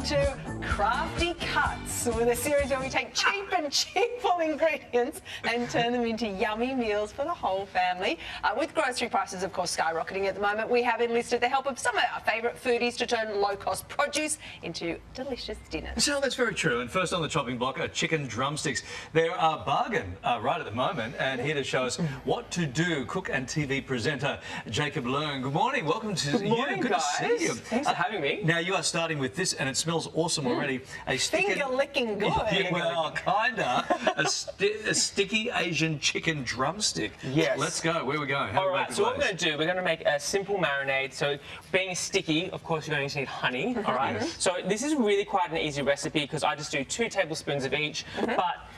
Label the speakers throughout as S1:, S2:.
S1: welcome to Crafty Cuts, with a series where we take cheap and cheerful ingredients and turn them into yummy meals for the whole family. With grocery prices, of course, skyrocketing at the moment, we have enlisted the help of some of our favourite foodies to turn low-cost produce into delicious dinners.
S2: So that's very true. And first on the chopping block are chicken drumsticks. They're a bargain right at the moment. And here to show us what to do, cook and TV presenter Jacob Leung. Good morning. Welcome to
S3: Good morning,
S2: you. Good
S3: guys.
S2: to see you.
S3: Thanks for having me.
S2: Now you are starting with this, and it smells awesome already. A
S1: Finger-licking good.
S2: Yeah, well, kinda. a sticky Asian chicken drumstick.
S3: Yes.
S2: Let's go. Where we go?
S3: All right. So what we're going to do, we're going to make a simple marinade. So being sticky, of course, you're going to need honey. All right.
S2: Yes.
S3: So this is really quite an easy recipe because I just do 2 tablespoons of each. But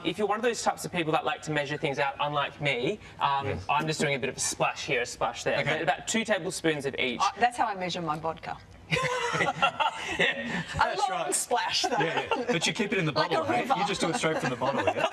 S3: if you're one of those types of people that like to measure things out, unlike me, I'm just doing a bit of a splash here, a splash there.
S2: Okay.
S3: But about 2 tablespoons of each.
S1: That's how I measure my vodka.
S2: That's
S1: a long
S2: right.
S1: splash, though.
S2: Yeah, but you keep it in the bottle,
S1: Like a
S2: right?
S1: river.
S2: You just do it straight from the bottle, yeah?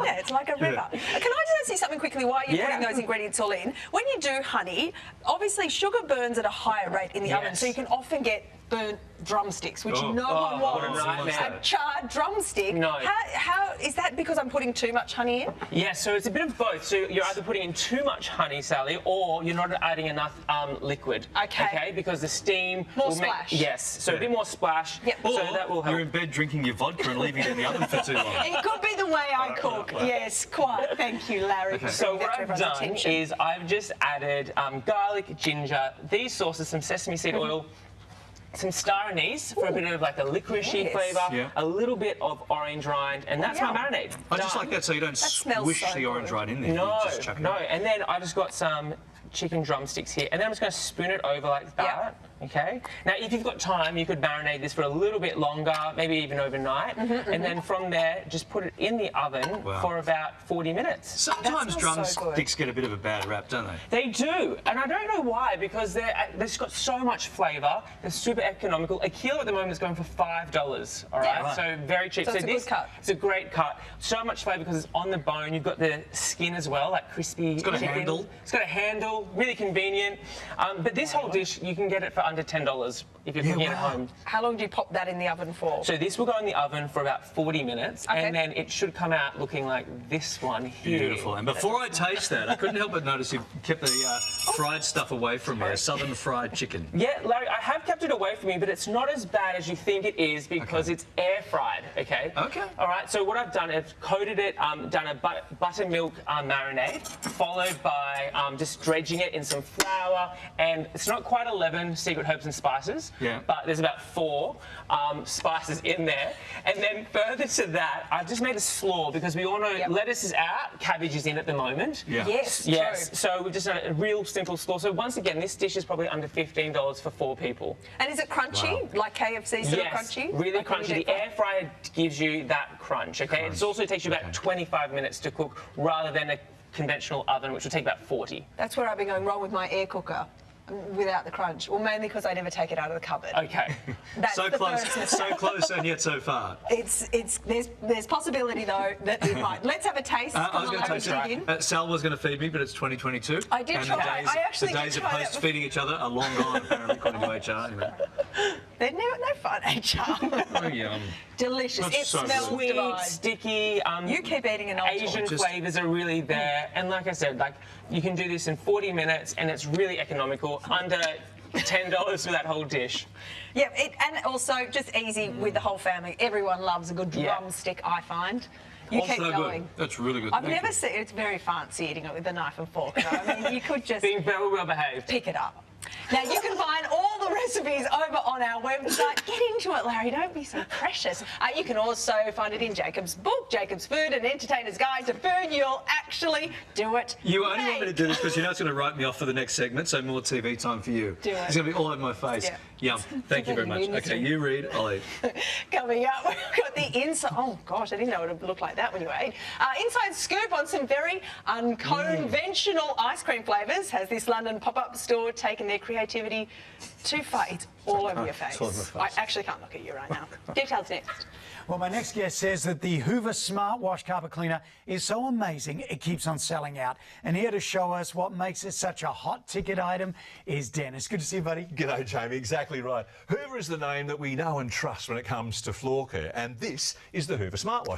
S1: Yeah, it's like a river. Can I just ask you something quickly while you're
S3: Yeah.
S1: putting those ingredients all in? When you do honey, obviously sugar burns at a higher rate in the oven,
S3: Yes.
S1: so you can often get burnt drumsticks, which
S2: Oh.
S1: no one
S3: what
S1: wants.
S3: a nightmare.
S1: A charred drumstick.
S3: No.
S1: How is that because I'm putting too much honey in?
S3: Yeah, so it's a bit of both. So you're either putting in too much honey, Sally, or you're not adding enough liquid.
S1: Okay.
S3: Because the steam
S1: More
S3: will
S1: splash.
S3: make... Yes, so a bit more splash.
S1: Yep.
S3: So
S2: Or
S3: that will help.
S2: you're in bed drinking your vodka and leaving it in the oven for too long.
S1: It could be the way I cook. Yes, quite. Thank you, Larry. for
S3: So
S1: bringing that
S3: what
S1: to
S3: I've
S1: everyone's
S3: done
S1: attention.
S3: is I've just added garlic, ginger, these sauces, some sesame seed oil, some star anise for a bit of like a licoricey
S1: Yes.
S3: flavour,
S2: Yeah.
S3: a little bit of orange rind, and that's my
S1: yum.
S3: marinade.
S2: I just
S3: Done.
S2: like that so you don't
S1: smells
S2: swish
S1: so
S2: the orange
S1: good.
S2: right in there.
S3: No,
S2: You just chuck it
S3: no,
S2: in.
S3: and then I just got some chicken drumsticks here, and then I'm just going to spoon it over like that. Okay. Now, if you've got time, you could marinate this for a little bit longer, maybe even overnight, and then from there, just put it in the oven
S2: Wow.
S3: for about 40 minutes.
S2: Sometimes
S1: smells so
S2: drumsticks get a bit of a bad rap, don't they?
S3: They do, and I don't know why, because they've just got so much flavour. They're super economical. A kilo at the moment is going for $5. All right,
S1: Yeah.
S3: so very cheap.
S1: So it's a good cut.
S3: It's a great cut. So much flavour because it's on the bone. You've got the skin as well, like crispy. It's
S2: got a handle.
S3: It's got a handle. Really convenient. But this whole dish, you can get it for under $10 if you're cooking it at
S2: wow.
S3: home.
S1: How long do you pop that in the oven for?
S3: So this will go in the oven for about 40 minutes,
S1: Okay.
S3: and then it should come out looking like this one here.
S2: Beautiful. And before I taste that, I couldn't help but notice you kept the fried stuff away from me, southern fried chicken.
S3: Yeah, Larry, I have kept it away from you, but it's not as bad as you think it is because it's air fried, okay?
S2: Okay.
S3: All right, so what I've done is coated it, done a buttermilk marinade, followed by just dredging it in some flour, and it's not quite 11 secret herbs and spices,
S2: Yeah.
S3: but there's about 4 spices in there. And then further to that, I've just made a slaw because we all know lettuce is out, cabbage is in at the moment.
S2: Yeah.
S1: Yes,
S3: Yes,
S1: true.
S3: so we've just done a real simple slaw. So once again, this dish is probably under $15 for 4 people.
S1: And is it crunchy,
S2: Wow.
S1: like KFC sort of crunchy?
S3: Really
S1: Like when you
S3: crunchy. The
S1: deep fry?
S3: air fryer gives you that crunch, okay? It also takes you about 25 minutes to cook rather than a conventional oven, which will take about 40.
S1: That's where I've been going wrong with my air cooker without the crunch. Well, mainly because I never take it out of the cupboard.
S3: Okay.
S1: That's
S2: So
S1: the
S2: close,
S1: first mistake.
S2: so close, and yet so far.
S1: There's possibility though that it might. Let's have a taste.
S2: I was going to taste
S1: dig in.
S2: it. Sal was going to feed me, but it's 2022.
S1: I did
S2: and
S1: try.
S2: The days,
S1: I actually
S2: the
S1: did
S2: days of
S1: try that
S2: hosts feeding each other are long gone, apparently, according to HR. Anyway.
S1: They're no fun, HR.
S2: Oh, yum.
S1: Delicious.
S2: That's
S1: It
S2: so
S1: smells
S2: good.
S3: Sweet,
S1: divine.
S3: sticky.
S1: You keep eating an old
S3: Asian
S2: Just-
S3: flavours are really there, and like I said, like you can do this in 40 minutes, and it's really economical, under $10 for that whole dish.
S1: Yeah, and also just easy with the whole family. Everyone loves a good
S3: Yeah.
S1: drumstick, I find. You keep
S2: Also
S1: going.
S2: good. That's really good.
S1: I've
S2: Thank
S1: never
S2: you.
S1: seen it's very fancy eating it with a knife and fork. Though. I mean, you could just
S3: Being very well behaved.
S1: pick it up. Now, you can find all the recipes over on our website. Get into it, Larry. Don't be so precious. You can also find it in Jacob's book, Jacob's Food, An Entertainer's Guide to Food. You'll actually do it.
S2: You only want me to
S1: Make.
S2: do this because you know it's going to write me off for the next segment, so more TV time for you.
S1: Do it.
S2: It's going to be all over my face.
S1: Yeah.
S2: Yum. Thank you very much. Okay, you read, I'll eat.
S1: Coming up, we've got the inside. Oh gosh, I didn't know it would look like that when you ate. Inside scoop on some very unconventional ice cream flavours. Has this London pop-up store taken their creativity too far? It's all over your face.
S2: all over my
S1: I
S2: face.
S1: actually can't look at you right now. Details next.
S4: Well, my next guest says that the Hoover Smart Wash Carpet Cleaner is so amazing it keeps on selling out. And here to show us what makes it such a hot ticket item is Dennis. Good to see you, buddy.
S5: G'day, Jamie. Exactly right. Hoover is the name that we know and trust when it comes to floor care, and this is the Hoover Smart Wash.